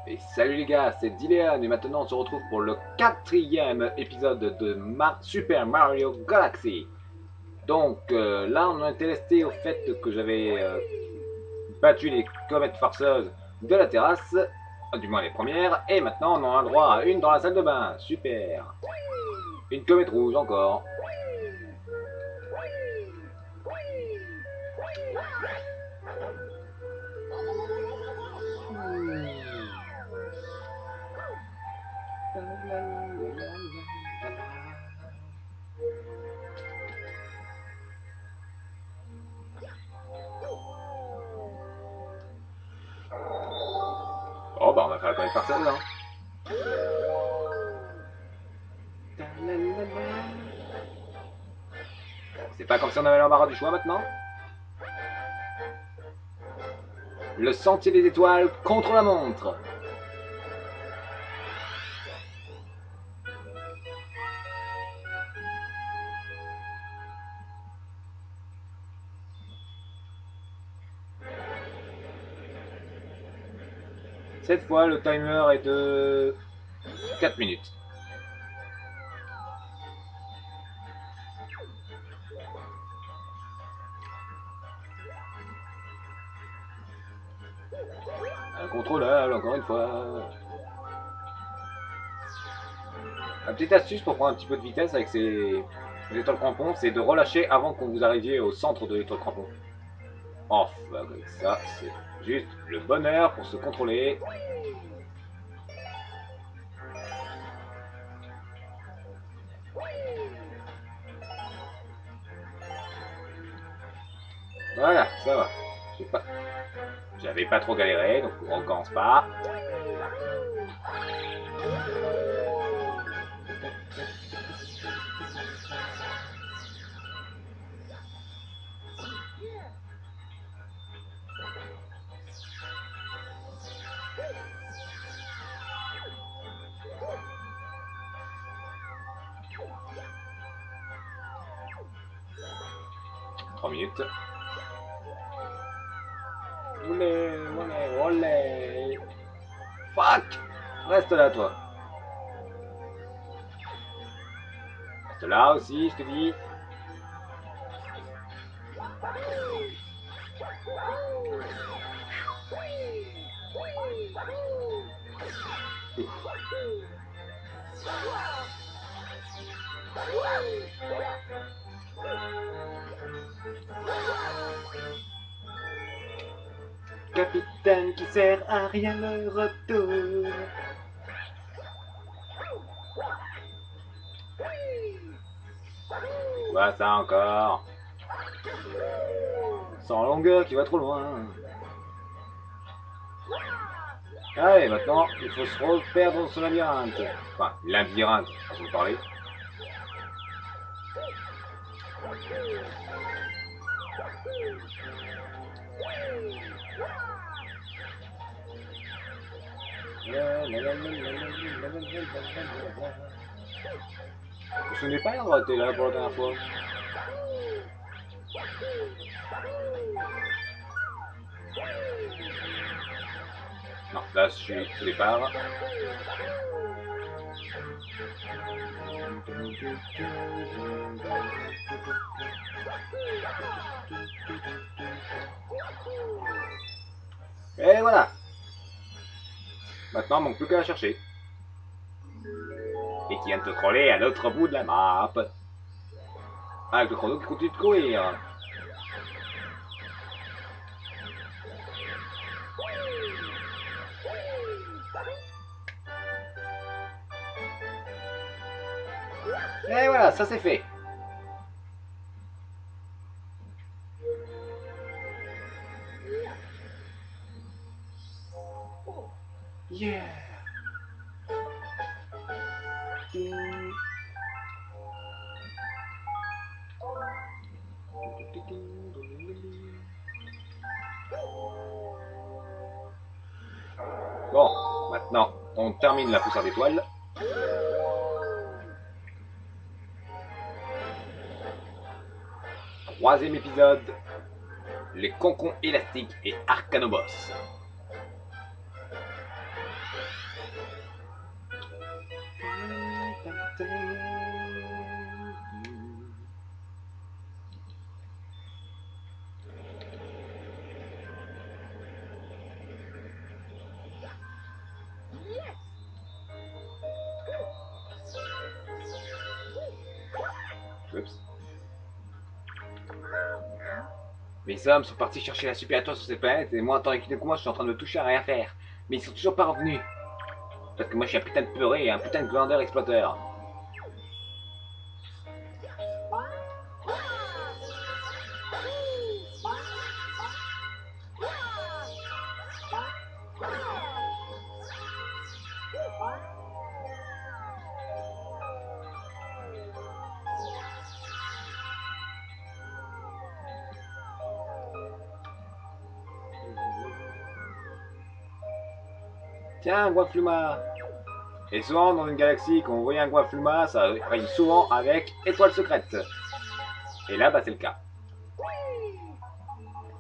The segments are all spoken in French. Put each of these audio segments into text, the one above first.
Et salut les gars, c'est Dilean et maintenant on se retrouve pour le 4e épisode de Super Mario Galaxy. Donc là on a été resté au fait que j'avais battu les comètes farceuses de la terrasse, du moins les premières, et maintenant on a le droit à une dans la salle de bain, super. Une comète rouge encore. Oh bah on va faire la comète farceuse hein. C'est pas comme si on avait l'embarras du choix maintenant. Le sentier des étoiles contre la montre. Cette fois, le timer est de 4 minutes. Incontrôlable, encore une fois. La petite astuce pour prendre un petit peu de vitesse avec ces étoiles crampons, c'est de relâcher avant que vous arriviez au centre de l'étoile crampon. Oh, avec ça, c'est juste le bonheur pour se contrôler. Voilà, ça va. J'avais pas trop galéré, donc on recommence pas. Trois minutes. Olé, olé, olé. Fuck! Reste là, toi. Reste là aussi, je te dis. Capitaine qui sert à rien le retour. Quoi ça encore? Sans longueur qui va trop loin. Allez, maintenant, il faut se reperdre dans ce labyrinthe. Enfin, labyrinthe, à vous parler. Ce n'est pas l'air t'es là pour la dernière fois. Non, là je suis au départ. Et voilà. Maintenant, il manque plus qu'à la chercher. Et qui vient de te troller à l'autre bout de la map. Avec le chrono qui continue de courir. Et voilà, ça c'est fait. Yeah. Bon, maintenant, on termine la poussière d'étoiles. Troisième épisode, les concons élastiques et Arcanoboss. Mes hommes sont partis chercher la super étoile sur cette planète et moi, en tant que moi, je suis en train de me toucher à rien faire. Mais ils sont toujours pas revenus. Parce que moi, je suis un putain de peuré et un putain de glandeur exploiteur. Tiens, Guafluma. Et souvent, dans une galaxie, quand vous voyez un Guafluma, ça rime souvent avec étoile secrète. Et là, bah, c'est le cas.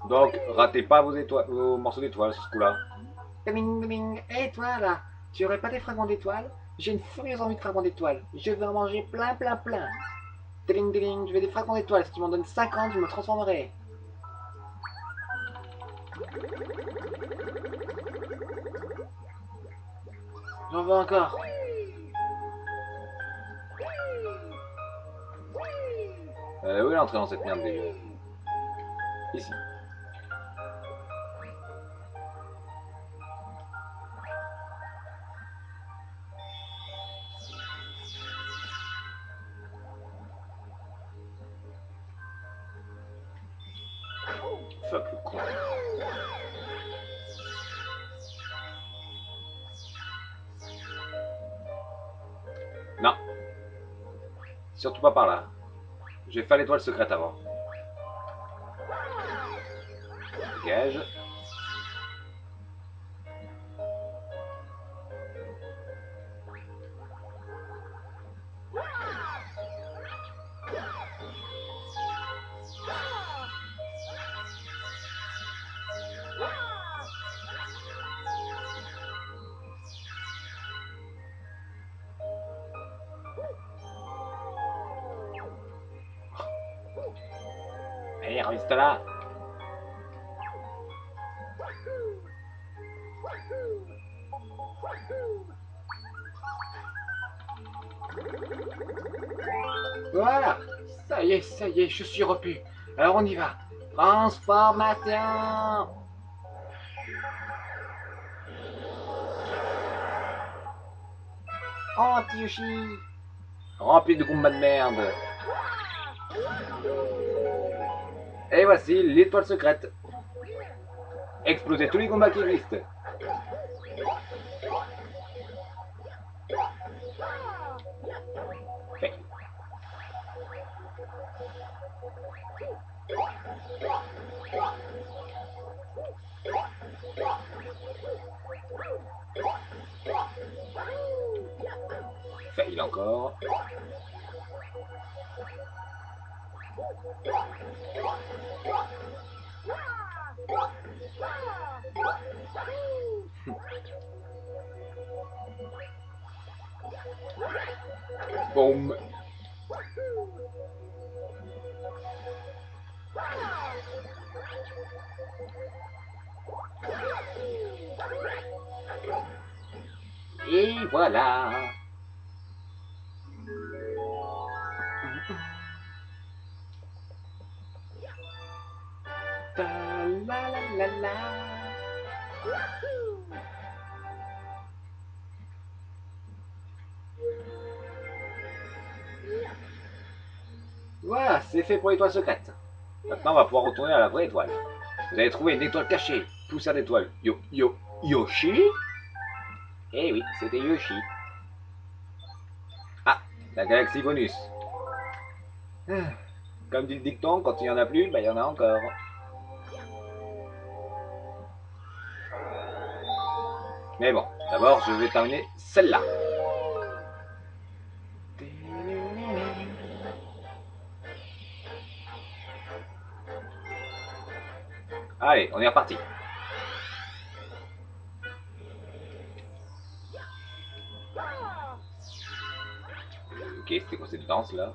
Donc, ratez pas vos morceaux d'étoiles sur ce coup-là. Ding, ding. Hé, toi, là, tu aurais pas des fragments d'étoiles? J'ai une furieuse envie de fragments d'étoiles. Je veux en manger plein, plein, plein. Ding, ding, je veux des fragments d'étoiles. Si tu m'en donnes 50, je me transformerai. J'en veux encore. Où est l'entrée dans cette merde déjà? Ici. Fuck le con. Non. Surtout pas par là. Je vais faire l'étoile secrète avant. Dégage. Allez, reste là. Voilà. Ça y est, je suis repu. Alors on y va. Transformation. Anti-Yoshi. Rempli de Goombas de merde. Et voici l'étoile secrète. Explosez tous les Goombas qui existent. Fait. Fail encore. Boum. Et voilà. Ta la la la la. Voilà, c'est fait pour l'étoile secrète. Maintenant, on va pouvoir retourner à la vraie étoile. Vous avez trouvé une étoile cachée. Poussière d'étoile. Yoshi? Eh oui, c'était Yoshi. Ah, la galaxie bonus. Comme dit le dicton, quand il n'y en a plus, bah, il y en a encore. Mais bon, d'abord, je vais terminer celle-là. Allez, on est reparti. Ok, c'était quoi cette danse là?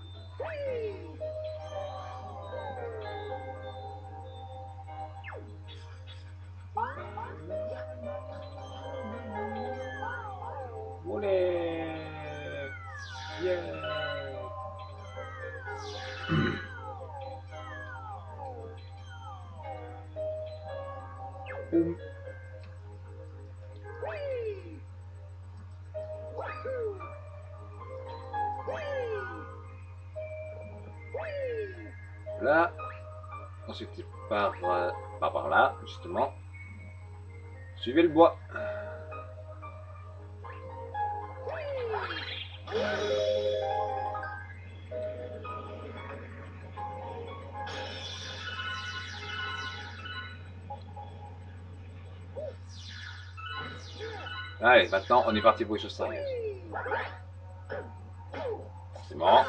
Olé! Yeah! Boum. Là. Ensuite, il part par là, justement. Suivez le bois. Allez, maintenant, on est parti pour les choses sérieuses. C'est bon.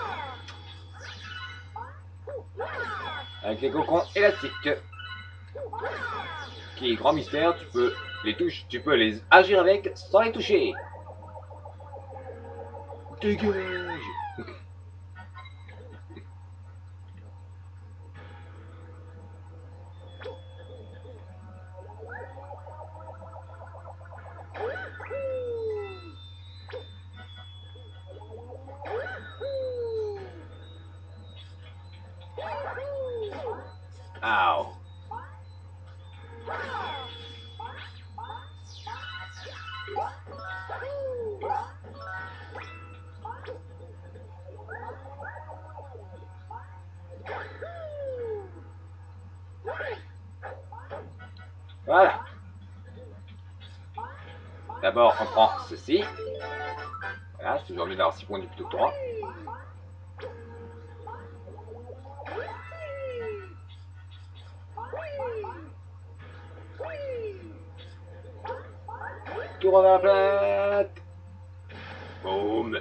Avec les cocons élastiques. Qui est grand mystère, tu peux les agir avec sans les toucher. Dégage. Ow. Voilà. D'abord, on prend ceci. Voilà, c'est toujours mieux d'avoir 6 points du plutôt que 3. Tour vers la plate. Boum.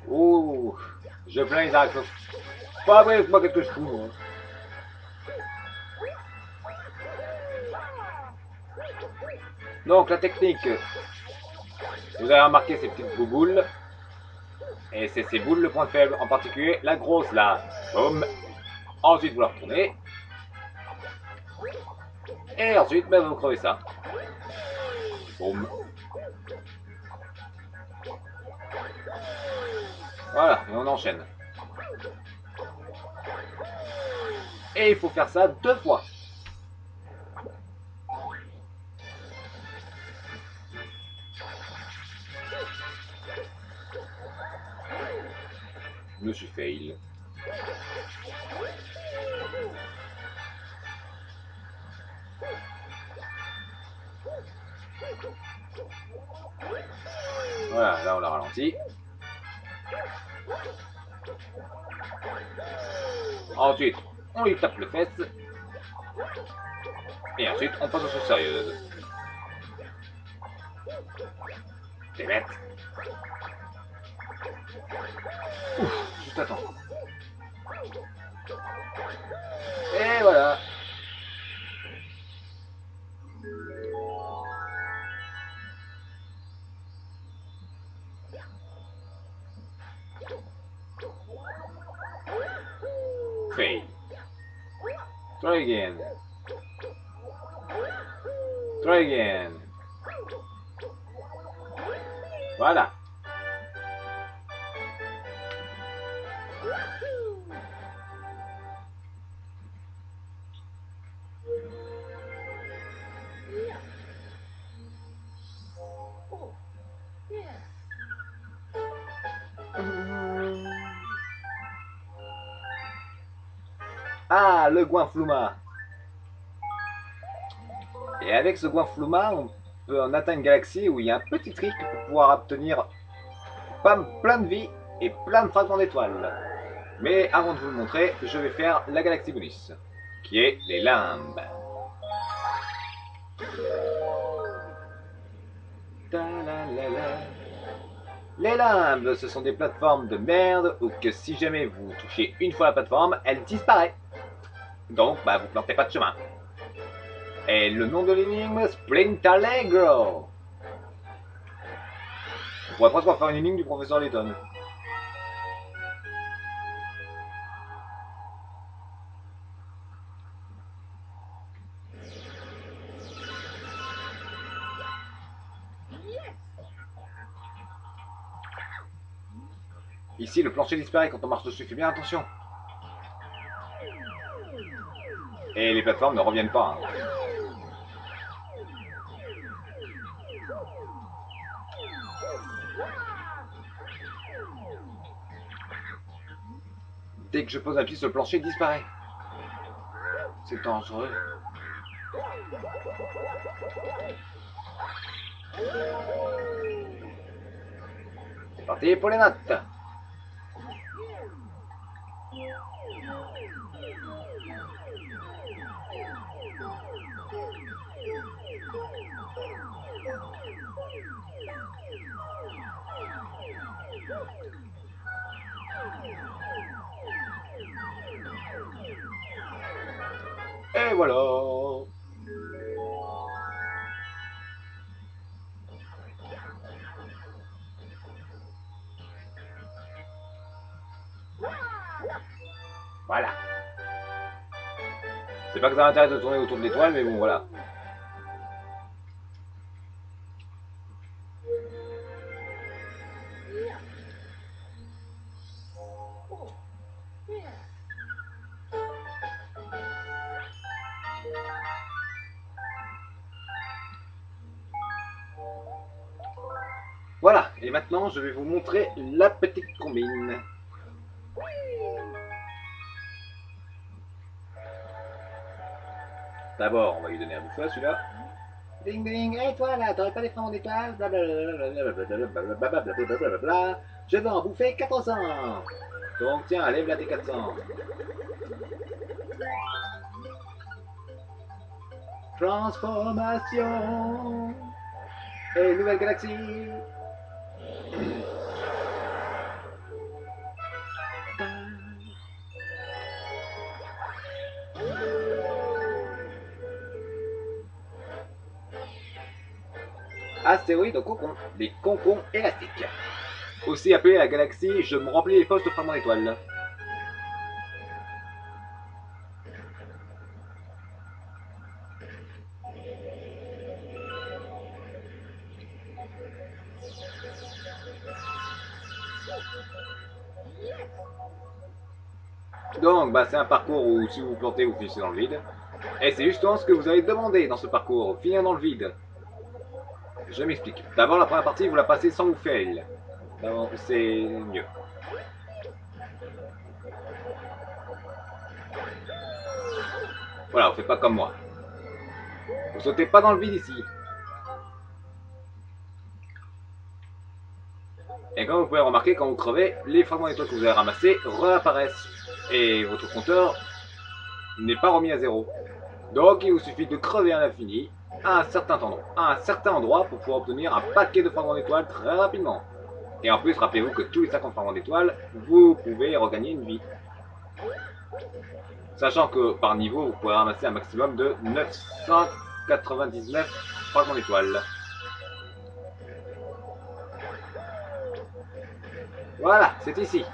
Ouh, je plains les arcs. Pas avec moi quelque chose. Moi. Donc la technique, vous avez remarqué ces petites bouboules. Et c'est ces boules le point faible, en particulier la grosse là. Boum. Ensuite vous la retournez. Et ensuite ben, vous crevez ça. Boum. Voilà, et on enchaîne. Et il faut faire ça 2 fois. Je me suis fail. Voilà, là on l'a ralenti. Ensuite, on lui tape les fesses. Et ensuite, on passe aux choses sérieuses. T'es bête. Ouf, juste attends. Et voilà. Fail. Try again. Try again. Voilà. Ah, le Goinfluma. Et avec ce Goinfluma, on peut en atteindre une galaxie où il y a un petit trick pour pouvoir obtenir plein de vie et plein de fragments d'étoiles. Mais avant de vous le montrer, je vais faire la galaxie bonus, qui est les limbes. Les limbes, ce sont des plateformes de merde où que si jamais vous touchez une fois la plateforme, elle disparaît. Donc, bah, vous plantez pas de chemin. Et le nom de l'énigme, Sprint Allegro. On pourrait presque faire une énigme du professeur Layton. Ici, le plancher disparaît quand on marche dessus. Fais bien attention. Et les plateformes ne reviennent pas. Hein. Dès que je pose un pied sur le plancher, il disparaît. C'est dangereux. C'est parti pour les notes. Et voilà. Voilà. C'est pas que ça m'intéresse de tourner autour de l'étoile, mais bon, voilà. Voilà, et maintenant je vais vous montrer la petite combine. D'abord, on va lui donner un bouffe à celui-là. Ding ding, et toi là, t'aurais pas des freins en étoile? Blablabla. Je vais en bouffer 400. Donc tiens, lève là tes 400. Transformation. Et nouvelle galaxie. Astéroïde au cocon, des concons élastiques. Aussi appelé la galaxie, je me remplis les poches de fragments d'étoiles. Donc, c'est un parcours où si vous vous plantez, vous finissez dans le vide. Et c'est justement ce que vous avez demandé dans ce parcours, finir dans le vide. Je m'explique. D'abord, la première partie, vous la passez sans vous fail. C'est mieux. Voilà, vous faites pas comme moi. Vous sautez pas dans le vide ici. Et comme vous pouvez remarquer, quand vous crevez, les fragments d'étoiles que vous avez ramassés réapparaissent. Et votre compteur n'est pas remis à zéro. Donc il vous suffit de crever à l'infini à un certain endroit pour pouvoir obtenir un paquet de fragments d'étoiles très rapidement. Et en plus, rappelez-vous que tous les 50 fragments d'étoiles, vous pouvez regagner une vie. Sachant que par niveau, vous pouvez ramasser un maximum de 999 fragments d'étoiles. Voilà, c'est ici.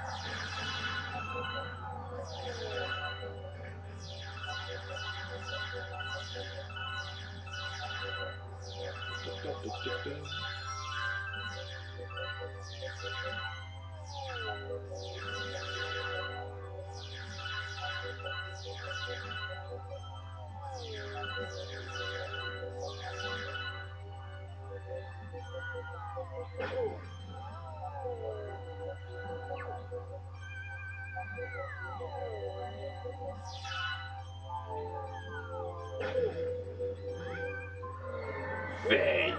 Fail.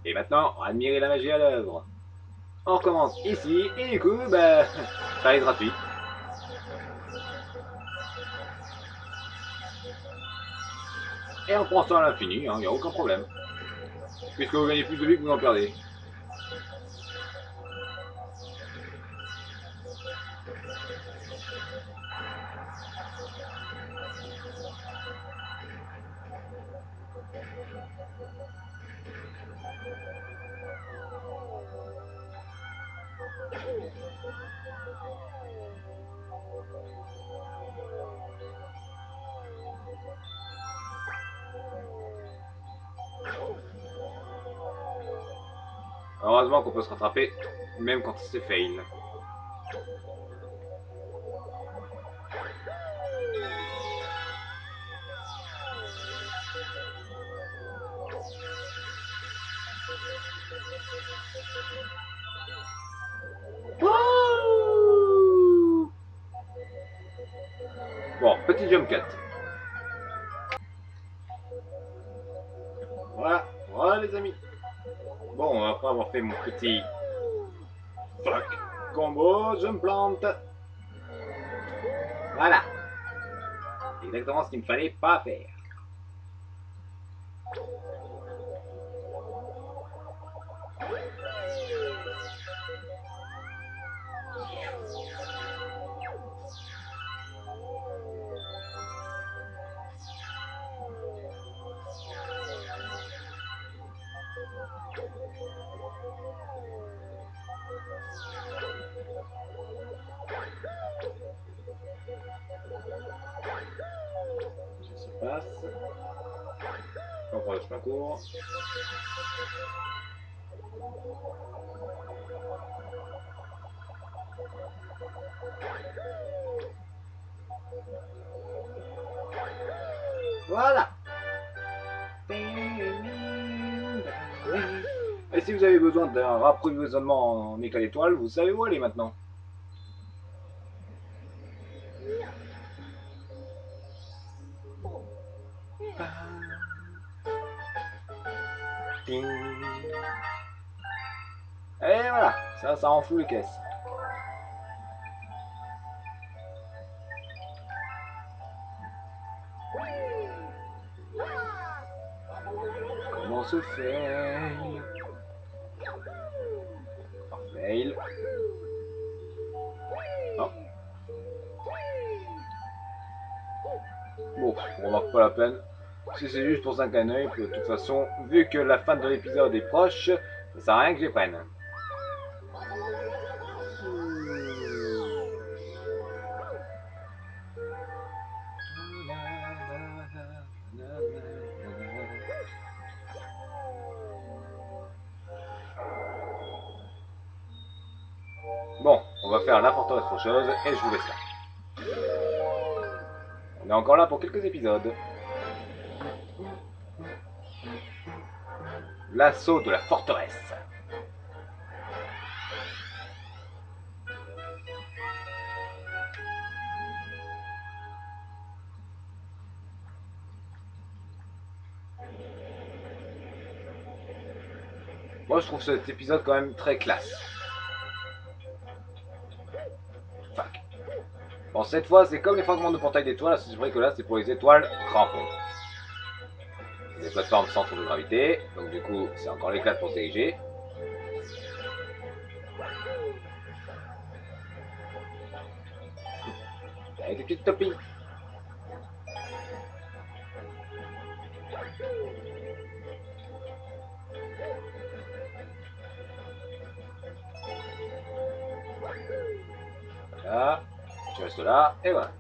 Et maintenant, admirez la magie à l'œuvre. On recommence ici, et du coup, ça est gratuit. Et on prend ça à l'infini, il n'y a aucun problème. Puisque vous gagnez plus de vie que vous en perdez. Heureusement qu'on peut se rattraper même quand c'est fail. Bon, petit jump cut. Voilà, voilà les amis. Bon, après avoir fait mon petit fuck combo, je me plante. Voilà. Exactement ce qu'il me fallait pas faire. Ça se passe. Encore le chemin court. Voilà. Et si vous avez besoin d'un rapprovisionnement en éclat d'étoiles, vous savez où aller maintenant. Et voilà, ça en fout les caisses. Comment se fait? Fail. Non. Bon, on remarque pas la peine. Si c'est juste pour 5 à de toute façon, vu que la fin de l'épisode est proche, ça sert à rien que je les prenne. Bon, on va faire la forteresse rocheuse et je vous laisse là. On est encore là pour quelques épisodes. L'assaut de la forteresse. Moi je trouve cet épisode quand même très classe. Fuck. Bon, cette fois c'est comme les fragments de portail d'étoiles, c'est vrai que là c'est pour les étoiles crampons. Des plateformes centre de gravité, donc du coup c'est encore l'éclat pour se diriger. Avec des petites topies. Voilà, tu restes là, et voilà.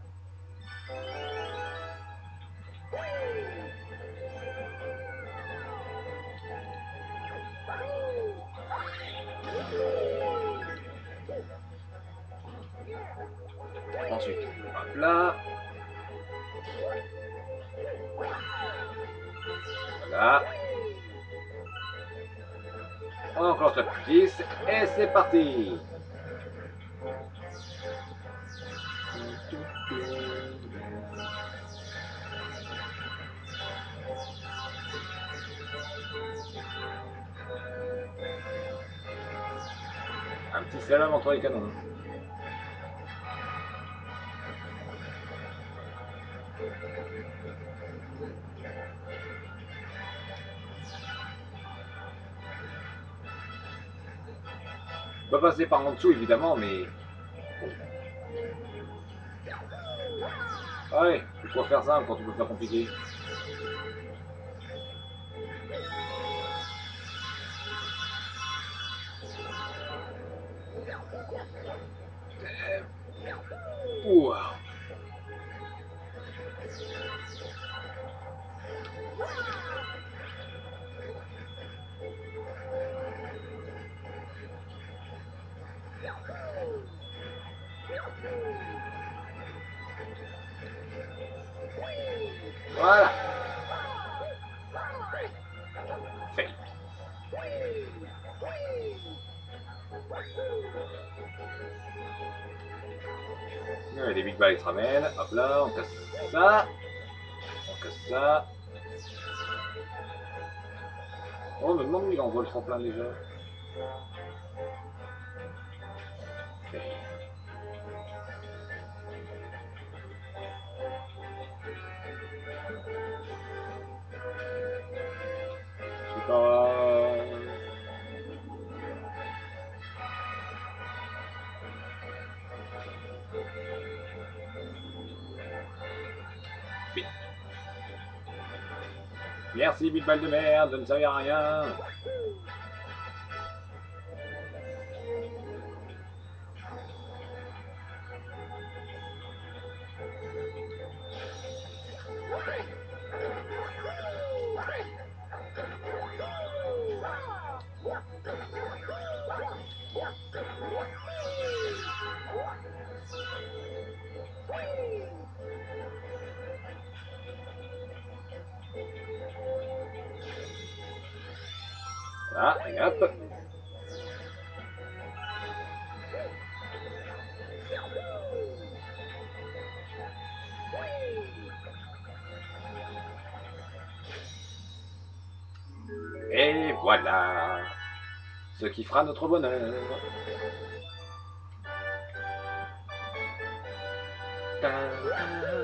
Ensuite, hop là. Voilà. On enclenche la petite et c'est parti. Un petit slalom entre les canons. On peut passer par en dessous évidemment, mais... Ah ouais, pourquoi faire ça quand on peut faire compliqué? Wow. Voilà. Fake. Les big balls se ramènent. Hop là, on casse ça. On casse ça. Oh, me demande il envoie le tremplin déjà. Okay. C'est pas... Oui. Merci, big balle de merde, je ne savais rien. Voilà, et hop. Et voilà. Ce qui fera notre bonheur. Ta -ta.